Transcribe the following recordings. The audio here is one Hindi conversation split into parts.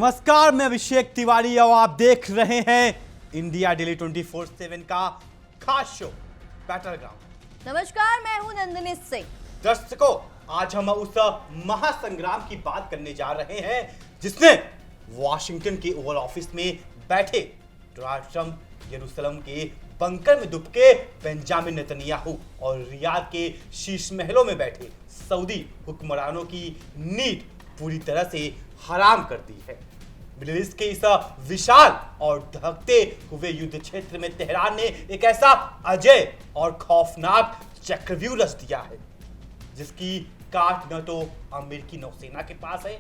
नमस्कार, मैं अभिषेक तिवारी और आप देख रहे हैं इंडिया डेली 24/7 का खास शो बैटल ग्राउंड। नमस्कार, मैं हूं नंदिनी सिंह। दर्शकों, आज हम उस महासंग्राम की बात करने जा रहे हैं जिसने वॉशिंगटन के ओवल ऑफिस में बैठे डोनाल्ड ट्रंप, यरूशलेम के बंकर में दुबके बेंजामिन नेतन्याहू और रियाद के शीश महलों में बैठे सऊदी हुक्मरानों की नींद पूरी तरह से हराम कर दी है। मिडिल ईस्ट के इस विशाल और धकते हुए युद्ध क्षेत्र में तेहरान ने एक ऐसा अजय और खौफनाक चक्रव्यूह रच दिया है जिसकी काट न तो अमेरिकी नौसेना के पास है,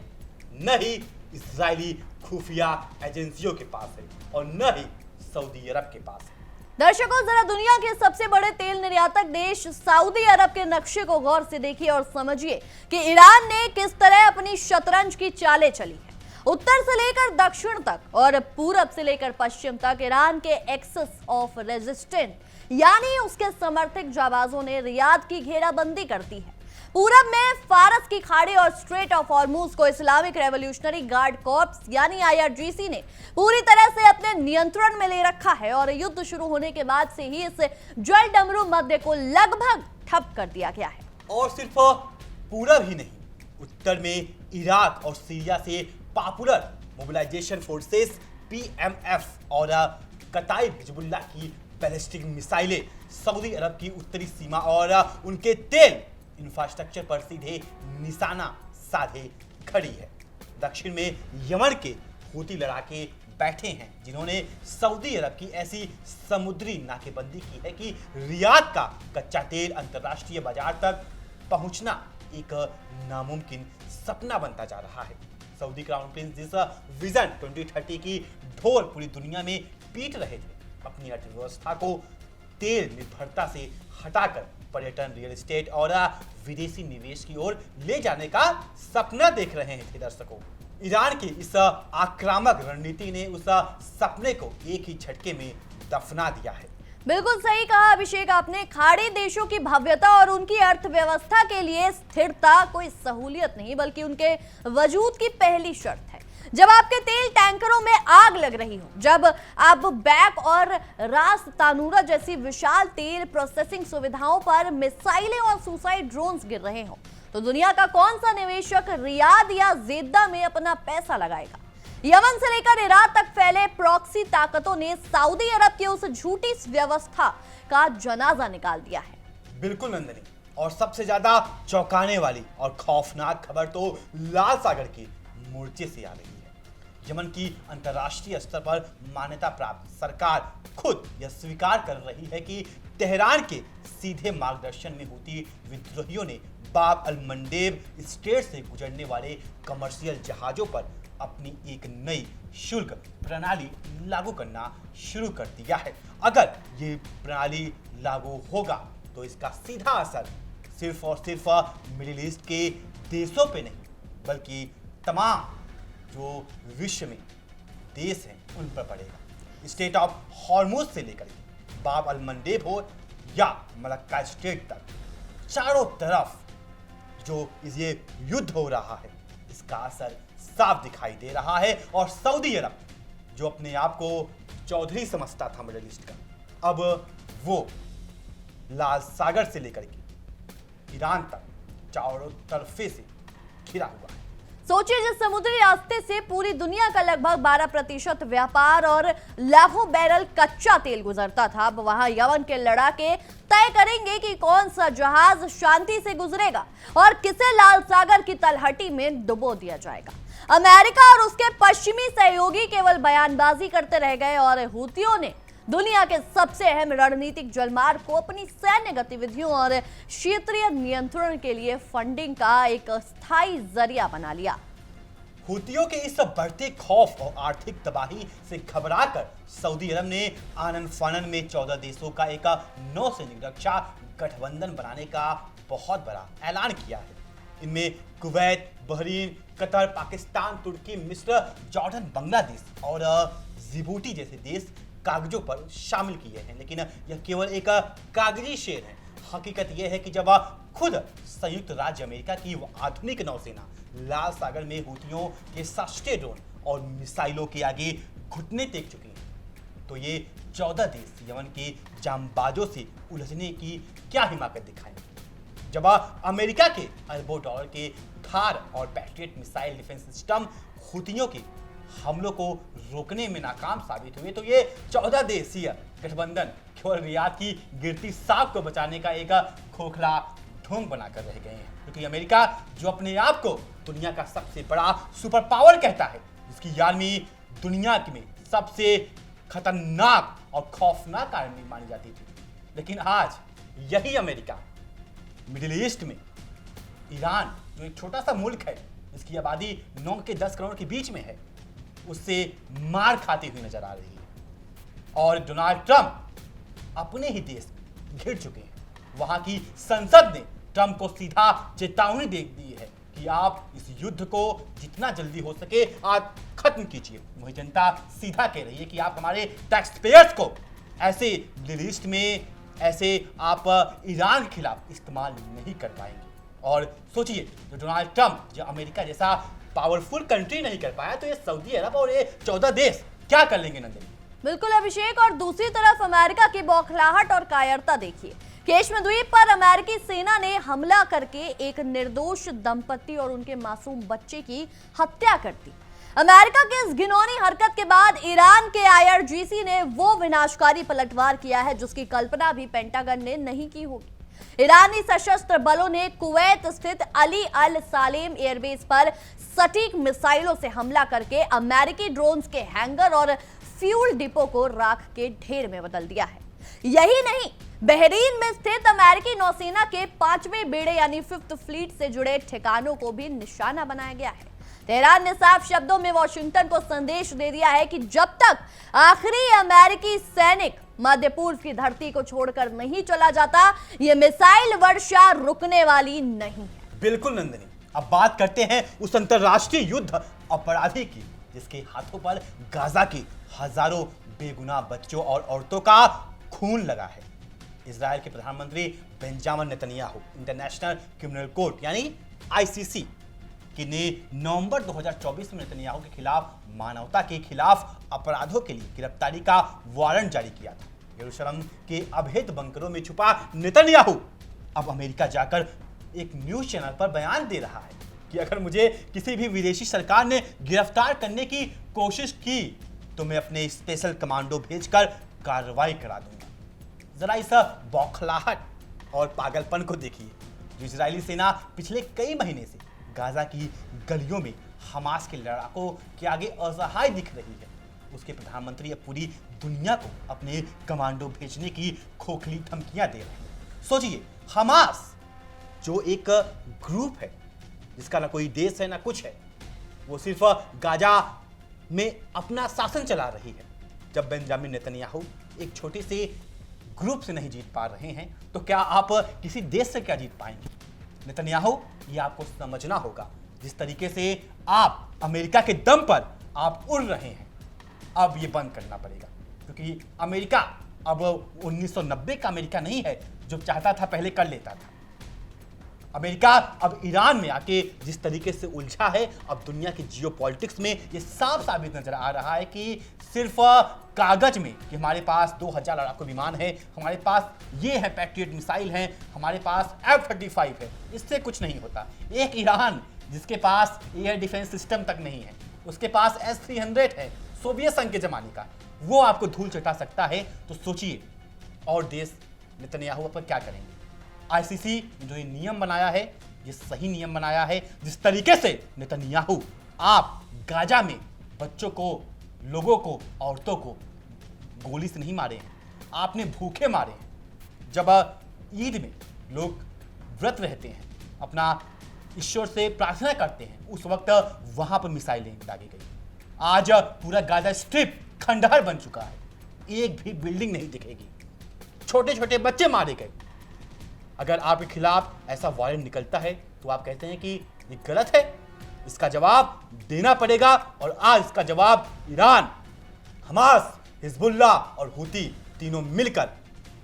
न ही इजरायली खुफिया एजेंसियों के पास है और न ही सऊदी अरब के पास है। दर्शकों, जरा दुनिया के सबसे बड़े तेल निर्यातक देश सऊदी अरब के नक्शे को गौर से देखिए और समझिए कि ईरान ने किस तरह अपनी शतरंज की चालें चली है। उत्तर से लेकर दक्षिण तक और पूरब से लेकर पश्चिम तक ईरान के एक्सेस ऑफ रेजिस्टेंट यानी उसके समर्थक जाबाजों ने रियाद की घेराबंदी कर दी है। पूरब में फारस की खाड़ी और स्ट्रेट ऑफ हॉर्मुज को इस्लामिक रेवोल्यूशनरी गार्ड कॉर्प्स यानी IRGC ने पूरी तरह से अपने नियंत्रण में ले रखा है और युद्ध शुरू होने के बाद से ही इस जल डमरू मध्य को लगभग ठप कर दिया गया है। और सिर्फ पूरब ही नहीं, उत्तर में इराक और सीरिया से पॉपुलर मोबिलाइजेशन फोर्सेस PMF और कताइब हिजबुल्लाह की बैलिस्टिक मिसाइलें सऊदी अरब की उत्तरी सीमा और उनके तेल इंफ्रास्ट्रक्चर पर सीधे निशाना साधे खड़ी है। दक्षिण में यमन के हूती लड़ाके बैठे हैं जिन्होंने सऊदी अरब की ऐसी समुद्री नाकेबंदी की है कि रियाद का कच्चा तेल अंतर्राष्ट्रीय बाजार तक पहुंचना एक नामुमकिन सपना बनता जा रहा है। सऊदी क्राउन प्रिंस जिस विजन 2030 की ढोल पूरी दुनिया में पीट रहे थे, अपनी अर्थव्यवस्था को तेल निर्भरता से हटाकर पर्यटन, रियल एस्टेट और विदेशी निवेश की ओर ले जाने का सपना देख रहे थे। दर्शकों, ईरान की इस आक्रामक रणनीति ने उस सपने को एक ही झटके में दफना दिया है। बिल्कुल सही कहा अभिषेक आपने। खाड़ी देशों की भव्यता और उनकी अर्थव्यवस्था के लिए स्थिरता कोई सहूलियत नहीं बल्कि उनके वजूद की पहली शर्त है। जब आपके तेल टैंकरों में आग लग रही हो, जब आप बैक और रास तानूरा जैसी विशाल तेल प्रोसेसिंग सुविधाओं पर मिसाइलें और सुसाइड ड्रोन्स गिर रहे हो, तो दुनिया का कौन सा निवेशक रियाद या जेद्दा में अपना पैसा लगाएगा? यमन से लेकर इराक तक फैले प्रॉक्सी ताकतों ने सऊदी अरब की उस झूठी व्यवस्था का जनाजा निकाल दिया है। बिल्कुल नंदिनी, और सबसे ज्यादा चौंकाने वाली और खौफनाक खबर तो लाल सागर की मोर्चे से आ रही है। यमन की अंतर्राष्ट्रीय स्तर पर मान्यता प्राप्त सरकार खुद यह स्वीकार कर रही है कि तेहरान के सीधे मार्गदर्शन में हूती विद्रोहियों ने बाब अल मंडेब स्ट्रेट से गुजरने वाले कमर्शियल जहाजों पर अपनी एक नई शुल्क प्रणाली लागू करना शुरू कर दिया है। अगर ये प्रणाली लागू होगा तो इसका सीधा असर सिर्फ और सिर्फ मिडिल ईस्ट के देशों पे नहीं बल्कि तमाम जो विश्व में देश हैं उन पर पड़ेगा। स्टेट ऑफ हॉर्मुज से लेकर बाब अल मंडेब हो या मलक्का स्ट्रेट तक, चारों तरफ जो ये युद्ध हो रहा है इसका असर साफ दिखाई दे रहा है। और सऊदी अरब जो अपने आप को चौधरी समझता था मिडिल ईस्ट का, अब वो लाल सागर से लेकर के ईरान तक चारों तरफे से घिरा हुआ है। सोचिए, जिस समुद्री रास्ते से पूरी दुनिया का लगभग 12% व्यापार और लाखों बैरल कच्चा तेल गुजरता था, अब वहां यमन के लड़ाके तय करेंगे कि कौन सा जहाज शांति से गुजरेगा और किसे लाल सागर की तलहटी में डुबो दिया जाएगा। अमेरिका और उसके पश्चिमी सहयोगी केवल बयानबाजी करते रह गए और हूतियों ने दुनिया के सबसे अहम रणनीतिक जलमार्ग को अपनी सैन्य गतिविधियों और क्षेत्रीय नियंत्रण के लिए फंडिंग का एक स्थायी जरिया बना लिया। हूतियों के इस बढ़ते खौफ और आर्थिक तबाही से घबराकर सऊदी अरब ने आनन फानन में 14 देशों का एक नौसैनिक रक्षा गठबंधन बनाने का बहुत बड़ा ऐलान किया है। इनमें कुवैत, बहरीन, कतर, पाकिस्तान, तुर्की, मिस्र, जॉर्डन, बांग्लादेश और जिबूटी जैसे देश कागजों पर शामिल किए हैं, लेकिन यह केवल एक कागजी शेर है। हकीकत यह है कि जब खुद संयुक्त राज्य अमेरिका की आधुनिक नौसेना लाल सागर में हूतियों के सस्ते ड्रोन और मिसाइलों के आगे घुटने टेक चुके हैं, तो ये 14 देश यमन के जांबाजों से उलझने की क्या हिमाकत दिखाएंगे। जब अमेरिका के अरबों डॉलर के थार और पैट्रियट मिसाइल डिफेंस सिस्टम हुतियों के हमलों को रोकने में नाकाम साबित हुए, तो ये 14 देशीय गठबंधन केवल रियाद की गिरती सांप को बचाने का एक खोखला ढोंग बनाकर रह गए हैं। क्योंकि अमेरिका, जो अपने आप को दुनिया का सबसे बड़ा सुपर पावर कहता है, जिसकी आर्मी दुनिया में सबसे खतरनाक और खौफनाक आर्मी मानी जाती थी, लेकिन आज यही अमेरिका मिडिल ईस्ट में ईरान, जो एक छोटा सा मुल्क है जिसकी आबादी 9 के 10 करोड़ के बीच में है, उससे मार खाती हुई नजर आ रही है। और डोनाल्ड ट्रंप अपने ही देश में घिर चुके हैं। वहां की संसद ने ट्रंप को सीधा चेतावनी दे दी है कि आप इस युद्ध को जितना जल्दी हो सके आज खत्म कीजिए। वही जनता सीधा कह रही है कि आप हमारे टैक्स पेयर्स को ऐसे मिडिल ईस्ट में, ऐसे आप ईरान के खिलाफ इस्तेमाल नहीं कर पाएंगे। और सोचिए, जो डोनाल्ड ट्रंप, जो अमेरिका जैसा पावरफुल कंट्री नहीं कर पाया, तो ये सऊदी अरब और ये 14 देश क्या कर लेंगे नंदिनी? बिल्कुल अभिषेक, और दूसरी तरफ अमेरिका की बौखलाहट और कायरता देखिए। केशमेव द्वीप पर अमेरिकी सेना ने हमला करके एक निर्दोष दंपति और उनके मासूम बच्चे की हत्या कर दी। अमेरिका की इस घिनौनी हरकत के बाद ईरान के IRGC ने वो विनाशकारी पलटवार किया है जिसकी कल्पना भी पेंटागन ने नहीं की होगी। ईरानी सशस्त्र बलों ने कुवैत स्थित अली अल सालेम एयरबेस पर सटीक मिसाइलों से हमला करके अमेरिकी ड्रोन्स के हैंगर और फ्यूल डिपो को राख के ढेर में बदल दिया है। यही नहीं, बहरीन में स्थित अमेरिकी नौसेना के 5वें बेड़े यानी 5th फ्लीट से जुड़े ठिकानों को भी निशाना बनाया गया है। तेहरान ने साफ शब्दों में वॉशिंगटन को संदेश दे दिया है कि जब तक आखिरी अमेरिकी सैनिक मध्य पूर्व की धरती को छोड़कर नहीं चला जाता, ये मिसाइल वर्षा रुकने वाली नहीं है। बिल्कुल नंदिनी, अब बात करते हैं उस अंतरराष्ट्रीय युद्ध अपराधी की, जिसके हाथों पर गाजा के हजारों बेगुनाह बच्चों और औरतों का खून लगा है। इजराइल के प्रधानमंत्री Benjamin Netanyahu international criminal court यानी ICC ने नवंबर 2024 में नेतन्याहू के खिलाफ मानवता के खिलाफ अपराधों के लिए गिरफ्तारी का वारंट जारी किया था। यरूशलेम के अवैध बंकरों में छुपा नेतन्याहू अब अमेरिका जाकर एक न्यूज चैनल पर बयान दे रहा है कि अगर मुझे किसी भी विदेशी सरकार ने गिरफ्तार करने की कोशिश की तो मैं अपने स्पेशल कमांडो भेजकर कार्रवाई करा दूंगा। जरा इस बौखलाहट और पागलपन को देखिए, जो इजरायली सेना पिछले कई महीने से गाजा की गलियों में हमास के लड़ाकों के आगे असहाय दिख रही है, उसके प्रधानमंत्री अब पूरी दुनिया को अपने कमांडो भेजने की खोखली धमकियां दे रहे हैं। सोचिए, हमास जो एक ग्रुप है जिसका ना कोई देश है ना कुछ है, वो सिर्फ गाजा में अपना शासन चला रही है। जब बेंजामिन नेतन्याहू एक छोटे से ग्रुप से नहीं जीत पा रहे हैं, तो क्या आप किसी देश से क्या जीत पाएंगे? नेतन्याहू, ये आपको समझना होगा, जिस तरीके से आप अमेरिका के दम पर आप उड़ रहे हैं, अब ये बंद करना पड़ेगा। क्योंकि अमेरिका अब 1990 का अमेरिका नहीं है, जो चाहता था पहले कर लेता था। अमेरिका अब ईरान में आके जिस तरीके से उलझा है, अब दुनिया की जियोपॉलिटिक्स में ये साफ साबित नजर आ रहा है कि सिर्फ कागज में कि हमारे पास 2000 लड़ाकू विमान है, हमारे पास ये है पैट्रियट मिसाइल हैं, हमारे पास F-35 है, इससे कुछ नहीं होता। एक ईरान जिसके पास एयर डिफेंस सिस्टम तक नहीं है, उसके पास S-300 है सोवियत संघ के जमाने का, वो आपको धूल चटा सकता है। तो सोचिए, और देश नेतन्याहू पर क्या करेंगे? ICC जो ये नियम बनाया है, ये सही नियम बनाया है। जिस तरीके से नेतन्याहू आप गाजा में बच्चों को, लोगों को, औरतों को गोली से नहीं मारे हैं, आपने भूखे मारे हैं। जब ईद में लोग व्रत रहते हैं, अपना ईश्वर से प्रार्थना करते हैं, उस वक्त वहां पर मिसाइलें दागी गई। आज पूरा गाजा स्ट्रिप खंडहर बन चुका है, एक भी बिल्डिंग नहीं दिखेगी, छोटे छोटे बच्चे मारे गए। अगर आपके खिलाफ ऐसा वारंट निकलता है तो आप कहते हैं कि ये गलत है, इसका जवाब देना पड़ेगा। और आज इसका जवाब ईरान, हमास, हिजबुल्लाह और हुती तीनों मिलकर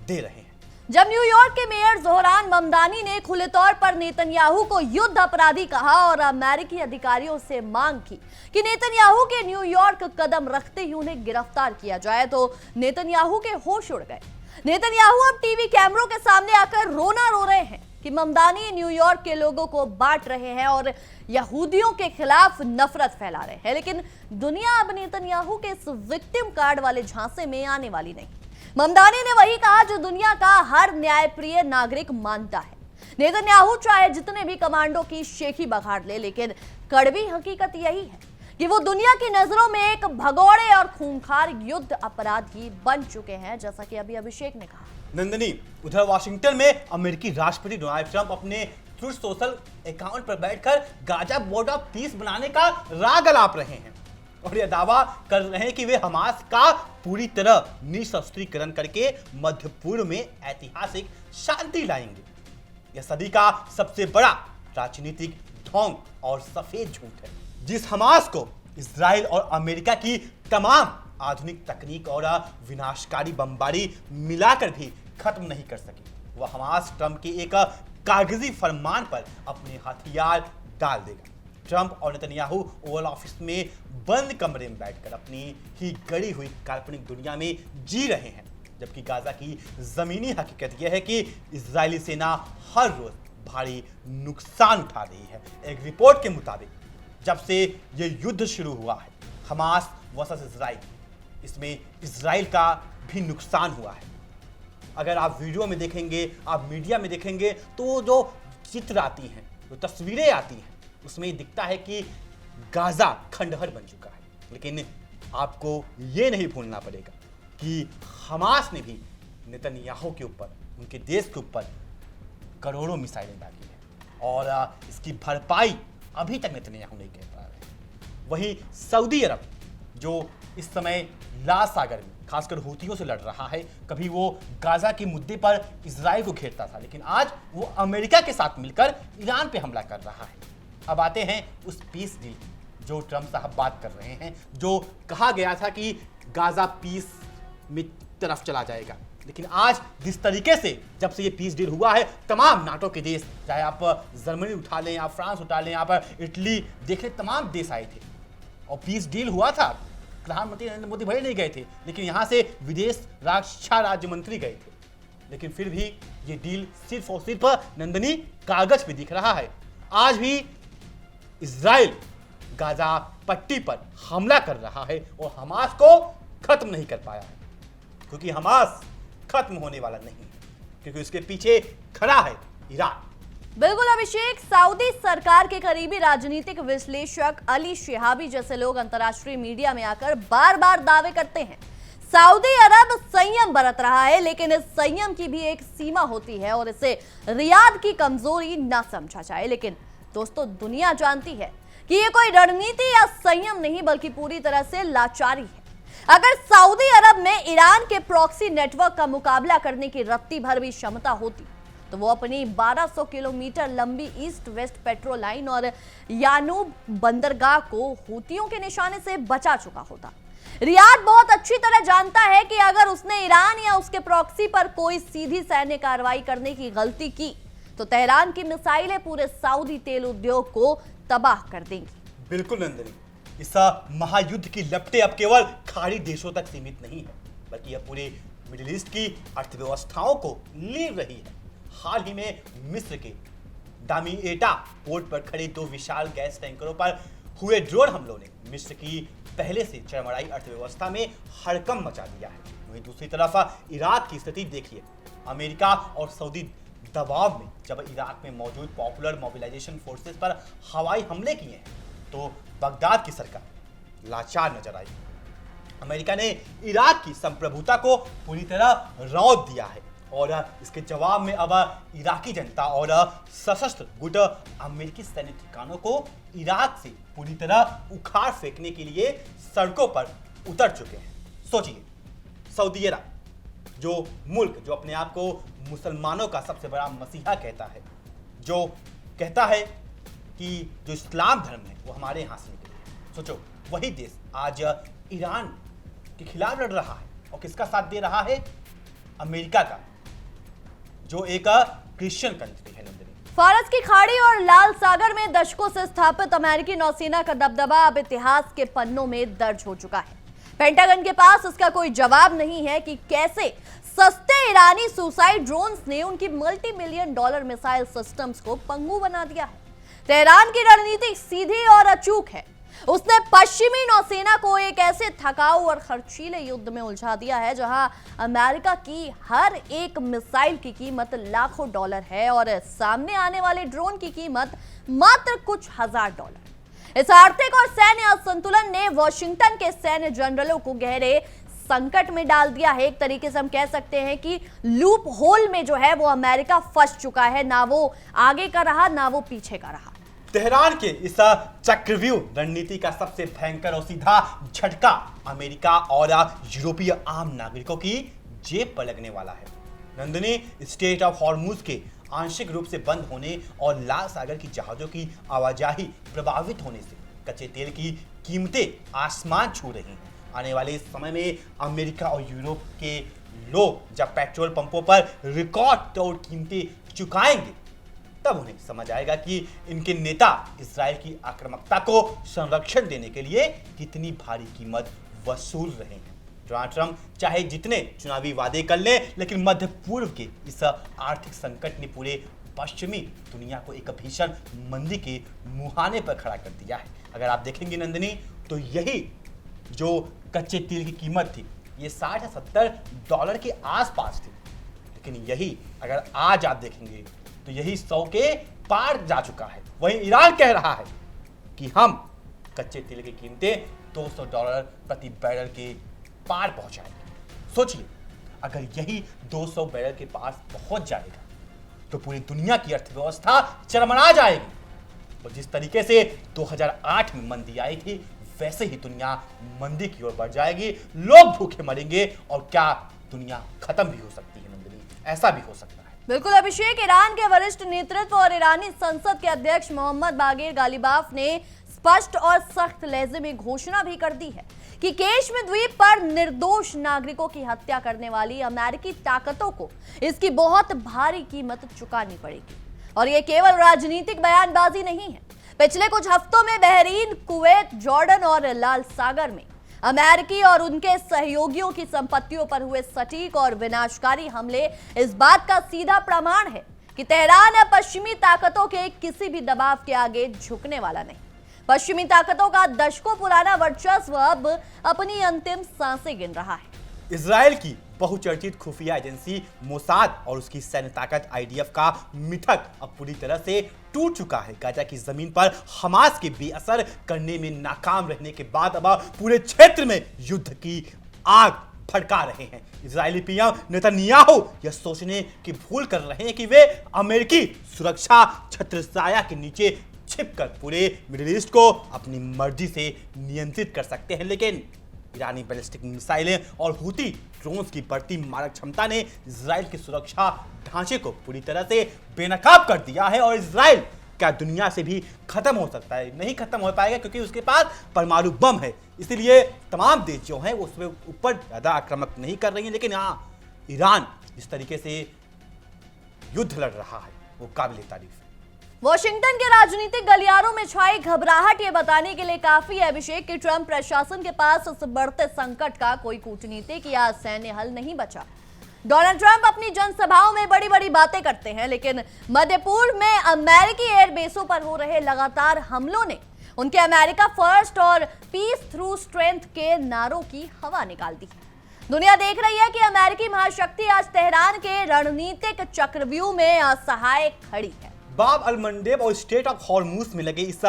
दे रहे हैं। जब न्यूयॉर्क के मेयर जोहरान ममदानी ने खुले तौर पर नेतन्याहू को युद्ध अपराधी कहा और अमेरिकी अधिकारियों से मांग की कि नेतन्याहू के न्यूयॉर्क कदम रखते ही उन्हें गिरफ्तार किया जाए, तो नेतन्याहू के होश उड़ गए। नेतन्याहू अब टीवी कैमरों के सामने आकर रोना रो रहे हैं कि ममदानी न्यूयॉर्क के लोगों को बांट रहे हैं और यहूदियों के खिलाफ नफरत फैला रहे हैं। लेकिन दुनिया अब नेतन्याहू के इस विक्टिम कार्ड वाले झांसे में आने वाली नहीं। ममदानी ने वही कहा जो दुनिया का हर न्यायप्रिय नागरिक मानता है। नेतन्याहू चाहे जितने भी कमांडो की शेखी बघाड़ ले, लेकिन कड़वी हकीकत यही है कि वो दुनिया की नजरों में एक भगोड़े और खूंखार युद्ध अपराधी बन चुके हैं, जैसा कि अभी अभिषेक ने कहा। नंदिनी, उधर वाशिंगटन में अमेरिकी राष्ट्रपति डोनाल्ड ट्रंप अपने ट्रूथ सोशल अकाउंट पर बैठकर गाजा बोर्ड ऑफ पीस बनाने का राग अलाप रहे हैं और यह दावा कर रहे हैं कि वे हमास का पूरी तरह निशस्त्रीकरण करके मध्य पूर्व में ऐतिहासिक शांति लाएंगे। यह सदी का सबसे बड़ा राजनीतिक ढोंग और सफेद झूठ है। जिस हमास को इजराइल और अमेरिका की तमाम आधुनिक तकनीक और विनाशकारी बमबारी मिलाकर भी खत्म नहीं कर सकी, वह हमास ट्रंप के एक कागजी फरमान पर अपने हथियार डाल देगा। ट्रंप और नेतन्याहू ओवल ऑफिस में बंद कमरे में बैठकर अपनी ही गढ़ी हुई काल्पनिक दुनिया में जी रहे हैं, जबकि गाजा की जमीनी हकीकत यह है कि इजरायली सेना हर रोज भारी नुकसान उठा रही है। एक रिपोर्ट के मुताबिक जब से यह युद्ध शुरू हुआ है, हमास वर्सेस इजराइल, इसमें इजराइल का भी नुकसान हुआ है। अगर आप वीडियो में देखेंगे, आप मीडिया में देखेंगे, तो जो चित्र आती हैं, जो तस्वीरें आती हैं, उसमें दिखता है कि गाजा खंडहर बन चुका है। लेकिन आपको ये नहीं भूलना पड़ेगा कि हमास ने भी नेतन्याहू के ऊपर, उनके देश के ऊपर करोड़ों मिसाइलें डाली हैं और इसकी भरपाई अभी तक नेतन्याहू नहीं कर पा रहे। वहीं सऊदी अरब जो इस समय लाल सागर में खासकर हूथियों से लड़ रहा है, कभी वो गाजा के मुद्दे पर इजराइल को घेरता था, लेकिन आज वो अमेरिका के साथ मिलकर ईरान पे हमला कर रहा है। अब आते हैं उस पीस डील जो ट्रंप साहब बात कर रहे हैं, जो कहा गया था कि गाजा पीस में तरफ चला जाएगा। लेकिन आज जिस तरीके से जब से ये पीस डील हुआ है, तमाम नाटो के देश, चाहे आप जर्मनी उठा लें, आप फ्रांस उठा लें, आप इटली देख लें, तमाम देश आए थे और पीस डील हुआ था। प्रधानमंत्री नरेंद्र मोदी भले नहीं गए थे, लेकिन यहाँ से विदेश रक्षा राज्य मंत्री गए थे। लेकिन फिर भी ये डील सिर्फ और सिर्फ नंदनी कागज पे दिख रहा है। आज भी इजराइल गाजा पट्टी पर हमला कर रहा है और हमास को खत्म नहीं कर पाया है, क्योंकि हमास खत्म होने वाला नहीं है, क्योंकि उसके पीछे खड़ा है ईरान। बिल्कुल अभिषेक, सऊदी सरकार के करीबी राजनीतिक विश्लेषक अली शिहाबी जैसे लोग अंतर्राष्ट्रीय मीडिया में आकर बार बार दावे करते हैं सऊदी अरब संयम बरत रहा है, लेकिन इस संयम की भी एक सीमा होती है और इसे रियाद की कमजोरी ना समझा जाए। लेकिन दोस्तों, दुनिया जानती है कि ये कोई रणनीति या संयम नहीं, बल्कि पूरी तरह से लाचारी है। अगर सऊदी अरब में ईरान के प्रॉक्सी नेटवर्क का मुकाबला करने की रत्ती भर भी क्षमता होती तो वो अपनी 1200 किलोमीटर लंबी ईस्ट वेस्ट पेट्रोल लाइन और यानूब बंदरगाह को हूतियों के निशाने से बचा चुका होता। रियाद बहुत अच्छी तरह जानता है कि अगर उसने ईरान या उसके प्रॉक्सी पर कोई सीधी सैन्य कार्रवाई करने की गलती की तो तेहरान की मिसाइलें पूरे सऊदी तेल उद्योग को तबाह कर देंगी। बिल्कुल नंदिनी, इस महायुद्ध की लपटें अब केवल खाड़ी देशों तक सीमित नहीं है, बल्कि यह पूरे मिडिल ईस्ट की अर्थव्यवस्थाओं को लीव रही है। हाल ही में मिस्र के दामिएटा पोर्ट पर खड़े 2 विशाल गैस टैंकरों पर हुए ड्रोन हमलों ने मिस्र की पहले से चरमराई अर्थव्यवस्था में हड़कंप मचा दिया है। वहीं दूसरी तरफ इराक की स्थिति देखिए। अमेरिका और सऊदी दबाव में जब इराक में मौजूद पॉपुलर मोबिलाइजेशन फोर्सेस पर हवाई हमले किए हैं तो बगदाद की सरकार लाचार नजर आई। अमेरिका ने इराक की संप्रभुता को पूरी तरह रौंद दिया है और इसके जवाब में अब इराकी जनता और सशस्त्र गुट अमेरिकी सैन्य ठिकानों को इराक से पूरी तरह उखाड़ फेंकने के लिए सड़कों पर उतर चुके हैं। सोचिए, सऊदी अरब जो मुल्क जो अपने आप को मुसलमानों का सबसे बड़ा मसीहा कहता है, जो कहता है कि जो इस्लाम धर्म है वो हमारे यहाँ से निकले, सोचो वही देश आज ईरान के खिलाफ लड़ रहा है और किसका साथ दे रहा है? अमेरिका का। जो एक क्रिश्चियन कंट्री है। नंदिनी, फारस की खाड़ी और लाल सागर में दशकों से स्थापित अमेरिकी नौसेना का दबदबा अब इतिहास के पन्नों में दर्ज हो चुका है। पेंटागन के पास इसका कोई जवाब नहीं है कि कैसे सस्ते ईरानी सुसाइड ड्रोन्स ने उनकी multi million dollar missile systems को पंगु बना दिया है। तेहरान की रणनीति सीधी और अचूक है। उसने पश्चिमी नौसेना को एक ऐसे थकाऊ और खर्चीले युद्ध में उलझा दिया है जहां अमेरिका की हर एक मिसाइल की कीमत लाखों डॉलर है और सामने आने वाले ड्रोन की कीमत मात्र कुछ हजार डॉलर। इस आर्थिक और सैन्य असंतुलन ने वॉशिंगटन के सैन्य जनरलों को गहरे संकट में डाल दिया है। एक तरीके से हम कह सकते हैं कि लूप होल में जो है वो अमेरिका फंस चुका है, ना वो आगे का रहा ना वो पीछे का रहा। तेहरान के इस चक्रव्यूह रणनीति का सबसे भयंकर और सीधा झटका अमेरिका और यूरोपीय आम नागरिकों की जेब पर लगने वाला है। नंदिनी, स्ट्रेट ऑफ हॉर्मुज के आंशिक रूप से बंद होने और लाल सागर की जहाजों की आवाजाही प्रभावित होने से कच्चे तेल की कीमतें आसमान छू रही हैं। आने वाले इस समय में अमेरिका और यूरोप के लोग जब पेट्रोल पंपों पर रिकॉर्ड तोड़ कीमतें चुकाएंगे तब उन्हें समझ आएगा कि इनके नेता इजराइल की आक्रामकता को संरक्षण देने के लिए कितनी भारी कीमत वसूल रहे हैं। डोनाल्ड ट्रंप चाहे जितने चुनावी वादे कर लें, लेकिन मध्य पूर्व के इस आर्थिक संकट ने पूरे पश्चिमी दुनिया को एक भीषण मंदी के मुहाने पर खड़ा कर दिया है। अगर आप देखेंगे नंदिनी, तो यही जो कच्चे तेल की कीमत थी ये 60 या 70 डॉलर के आसपास थी, लेकिन यही अगर आज आप देखेंगे तो यही 100 के पार जा चुका है। वहीं ईरान कह रहा है कि हम कच्चे तेल की कीमतें 200 डॉलर प्रति बैरल के पार पहुंचाएंगे। सोचिए, अगर यही 200 बैरल के पास पहुंच जाएगा तो पूरी दुनिया की अर्थव्यवस्था चरमरा जाएगी। और जिस तरीके से 2008 में मंदी आई थी, वैसे ही दुनिया मंदी की ओर बढ़ जाएगी, लोग भूखे मरेंगे और क्या दुनिया खत्म भी हो सकती है। नंदिनी, ऐसा भी हो सकता है। बिल्कुल अभिषेक, ईरान के वरिष्ठ नेतृत्व और ईरानी संसद के अध्यक्ष मोहम्मद बागेर गालिबाफ ने स्पष्ट और सख्त लहजे में घोषणा भी कर दी है कि कश्मीर द्वीप पर निर्दोष नागरिकों की हत्या करने वाली अमेरिकी ताकतों को इसकी बहुत भारी कीमत चुकानी पड़ेगी। और यह केवल राजनीतिक बयानबाजी नहीं है। पिछले कुछ हफ्तों में बहरीन, कुवैत, जॉर्डन और लाल सागर में अमेरिकी और उनके सहयोगियों की संपत्तियों पर हुए सटीक और विनाशकारी हमले इस बात का सीधा प्रमाण है कि तेहरान अब पश्चिमी ताकतों के किसी भी दबाव के आगे झुकने वाला नहीं। पश्चिमी ताकतों का दशकों पुराना वर्चस्व अब अपनी अंतिम सांसें गिन रहा है। इजराइल की बहुचर्चित खुफिया एजेंसी मोसाद और उसकी सैन्य ताकत आईडीएफ का मिथक अब पूरी तरह से टूट चुका है। गाजा की जमीन पर हमास के बेअसर करने में नाकाम रहने के बाद अब पूरे क्षेत्र में युद्ध की आग भड़का रहे हैं। इजरायली पीएम नेतन्याहू यह सोचने की भूल कर रहे हैं कि वे अमेरिकी सुरक्षा छत्रछाया के नीचे छिपकर पूरे मिडिल ईस्ट को अपनी मर्जी से नियंत्रित कर सकते हैं, लेकिन ईरानी बैलिस्टिक मिसाइलें और हूती ड्रोन्स की बढ़ती मारक क्षमता ने इजराइल के सुरक्षा ढांचे को पूरी तरह से बेनकाब कर दिया है। और इजराइल क्या दुनिया से भी खत्म हो सकता है? नहीं खत्म हो पाएगा, क्योंकि उसके पास परमाणु बम है। इसलिए तमाम देश जो हैं वो उसके ऊपर ज्यादा आक्रामक नहीं कर रही हैं, लेकिन हाँ, ईरान जिस तरीके से युद्ध लड़ रहा है वो काबिल तारीफ है। वॉशिंगटन के राजनीतिक गलियारों में छाई घबराहट ये बताने के लिए काफी है अभिषेक कि ट्रंप प्रशासन के पास इस बढ़ते संकट का कोई कूटनीतिक या सैन्य हल नहीं बचा। डोनाल्ड ट्रंप अपनी जनसभाओं में बड़ी बड़ी बातें करते हैं, लेकिन मध्य पूर्व में अमेरिकी एयरबेसों पर हो रहे लगातार हमलों ने उनके अमेरिका फर्स्ट और पीस थ्रू स्ट्रेंथ के नारों की हवा निकाल दी। दुनिया देख रही है कि अमेरिकी महाशक्ति आज तेहरान के रणनीतिक चक्रव्यूह में असहाय खड़ी है। बाब अल मंडेब और स्ट्रेट ऑफ हॉर्मुज में लगे इस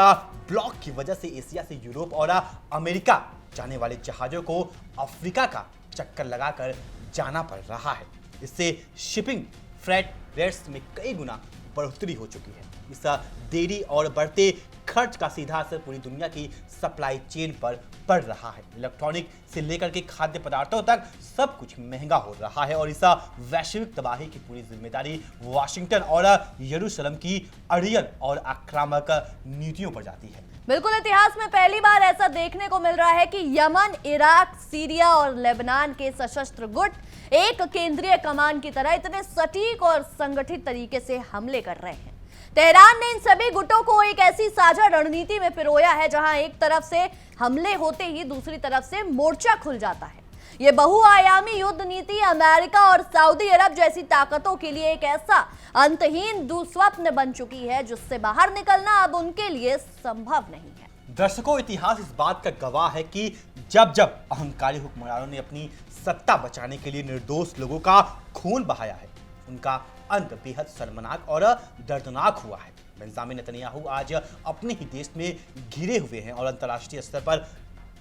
ब्लॉक की वजह से एशिया से यूरोप और अमेरिका जाने वाले जहाजों को अफ्रीका का चक्कर लगाकर जाना पड़ रहा है। इससे शिपिंग फ्रेट रेट्स में कई गुना बढ़ोतरी हो चुकी है। इस देरी और बढ़ते खर्च का सीधा असर पूरी दुनिया की सप्लाई चेन पर पड़ रहा है। इलेक्ट्रॉनिक से लेकर के खाद्य पदार्थों तक सब कुछ महंगा हो रहा है और इस वैश्विक तबाही की पूरी जिम्मेदारी वाशिंगटन और यरूशलेम की अड़ियल और आक्रामक नीतियों पर जाती है। बिल्कुल, इतिहास में पहली बार ऐसा देखने को मिल रहा है कि यमन, इराक, सीरिया और लेबनान के सशस्त्र गुट एक केंद्रीय कमान की तरह इतने सटीक और संगठित तरीके से हमले कर रहे हैं। तेहरान ने इन सभी गुटों को एक ऐसी साझा रणनीति में पिरोया है जहां एक तरफ से हमले होते ही दूसरी तरफ से मोर्चा खुल जाता है। ये बहुआयामी युद्ध नीति अमेरिका और सऊदी अरब जैसी ताकतों के लिए एक ऐसा अंतहीन दुस्वप्न बन चुकी है जिससे बाहर निकलना अब उनके लिए संभव नहीं है। दर्शकों, इतिहास इस बात का गवाह है कि जब जब अहंकारी हुक्मरानों ने अपनी सत्ता बचाने के लिए निर्दोष लोगों का खून बहाया है, उनका अंत बेहद शर्मनाक और दर्दनाक हुआ है। बेंजामिन नेतन्याहू आज अपने ही देश में घिरे हुए हैं और अंतर्राष्ट्रीय स्तर पर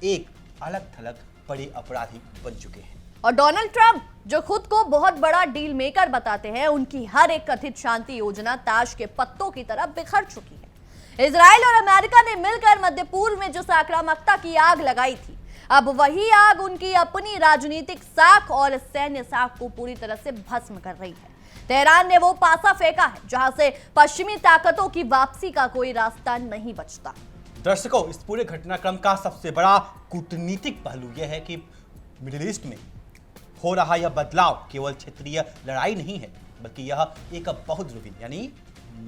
एक अलग थलग बड़े अपराधी बन चुके हैं। और डोनाल्ड ट्रंप, जो खुद को बहुत बड़ा डील मेकर बताते हैं, उनकी हर एक कथित शांति योजना ताश के पत्तों की तरह बिखर चुकी है। इजराइल और अमेरिका ने मिलकर मध्य पूर्व में जिस आक्रामकता की आग लगाई थी, अब वही आग उनकी अपनी राजनीतिक साख और सैन्य साख को पूरी तरह से भस्म कर रही है। तेहरान ने वो पासा फेंका है जहां से पश्चिमी ताकतों की वापसी का कोई रास्ता नहीं बचता। दर्शकों, इस पूरे घटनाक्रम का सबसे बड़ा कूटनीतिक पहलू यह है कि मिडिल ईस्ट में हो रहा यह बदलाव केवल क्षेत्रीय लड़ाई नहीं है, बल्कि यह एक बहुध्रुवी यानी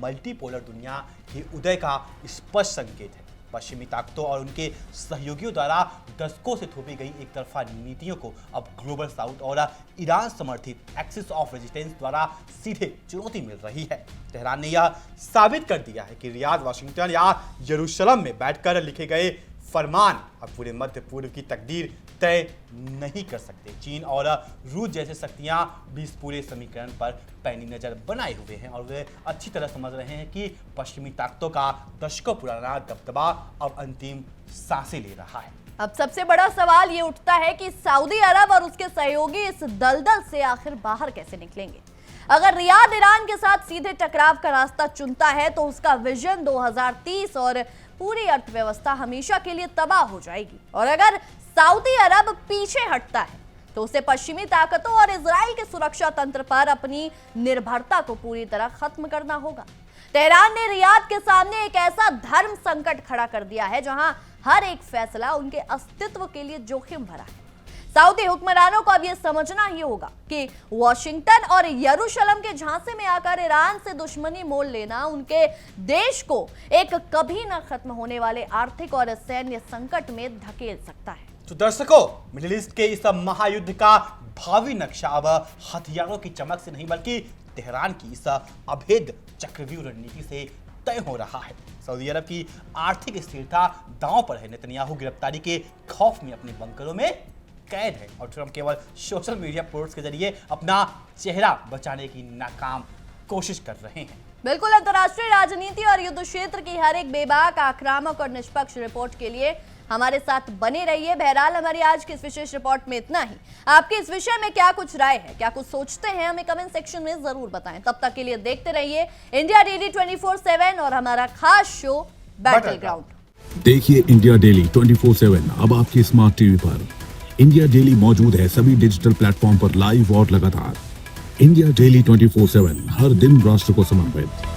मल्टीपोलर दुनिया के उदय का स्पष्ट संकेत है। पश्चिमी ताकतों और उनके सहयोगियों द्वारा दशकों से थोपी गई एक तरफा नीतियों को अब ग्लोबल साउथ और ईरान समर्थित एक्सिस ऑफ रेजिस्टेंस द्वारा सीधे चुनौती मिल रही है। तेहरान ने यह साबित कर दिया है कि रियाद, वाशिंगटन या यरूशलेम में बैठकर लिखे गए फरमान अब पूरे मध्य पूर्व की तकदीर तय नहीं कर सकते। चीन और रूस जैसे शक्तियां भी इस पूरे समीकरण पर पैनी नजर बनाए हुए हैं और वे अच्छी तरह समझ रहे हैं कि पश्चिमी ताकतों का दशकों पुराना दबदबा अब अंतिम सांसें ले रहा है। अब सबसे बड़ा सवाल ये उठता है कि सऊदी अरब और उसके सहयोगी इस दलदल से आखिर बाहर कैसे निकलेंगे। अगर रियाद ईरान के साथ सीधे टकराव का रास्ता चुनता है तो उसका विजन 2030 और पूरी अर्थव्यवस्था हमेशा के लिए तबाह हो जाएगी। और अगर सऊदी अरब पीछे हटता है तो उसे पश्चिमी ताकतों और इजराइल के सुरक्षा तंत्र पर अपनी निर्भरता को पूरी तरह खत्म करना होगा। तेहरान ने रियाद के सामने एक ऐसा धर्म संकट खड़ा कर दिया है जहां हर एक फैसला उनके अस्तित्व के लिए जोखिम भरा है। सऊदी हुक्मरानों को अब यह समझना ही होगा कि वाशिंगटन और यरूशलेम के झांसे में आकर ईरान से दुश्मनी मोल लेना उनके देश को एक कभी न खत्म होने वाले आर्थिक और सैन्य संकट में धकेल सकता है। तो दर्शकों, मिडिल ईस्ट के इस महायुद्ध का भावी नक्शा अब हथियारों की चमक से नहीं बल्कि तेहरान की इस अभेद चक्रव्यूह रणनीति से तय हो रहा है। सऊदी अरब की आर्थिक स्थिरता दांव पर है। नेतन्याहू गिरफ्तारी के खौफ में अपने बंकरों में कैद है और ट्रंप केवल सोशल मीडिया पोस्ट के जरिए अपना चेहरा बचाने की नाकाम कोशिश कर रहे हैं। बिल्कुल, अंतर्राष्ट्रीय राजनीति और युद्ध क्षेत्र की हर एक बेबाक, आक्रामक और निष्पक्ष रिपोर्ट के लिए हमारे साथ बने रहिए। बहरहाल, हमारी आज की इस विशेष रिपोर्ट में इतना ही। आपकी इस विषय में क्या कुछ राय है, क्या कुछ सोचते हैं, हमें कमेंट सेक्शन में जरूर बताएं। तब तक के लिए देखते रहिए इंडिया डेली 24/7 और हमारा खास शो बैटल ग्राउंड। देखिए इंडिया डेली 24/7 अब आपकी स्मार्ट टीवी पर। इंडिया डेली मौजूद है सभी डिजिटल प्लेटफॉर्म पर लाइव और लगातार। इंडिया डेली 24/7 हर दिन राष्ट्र को समर्पित।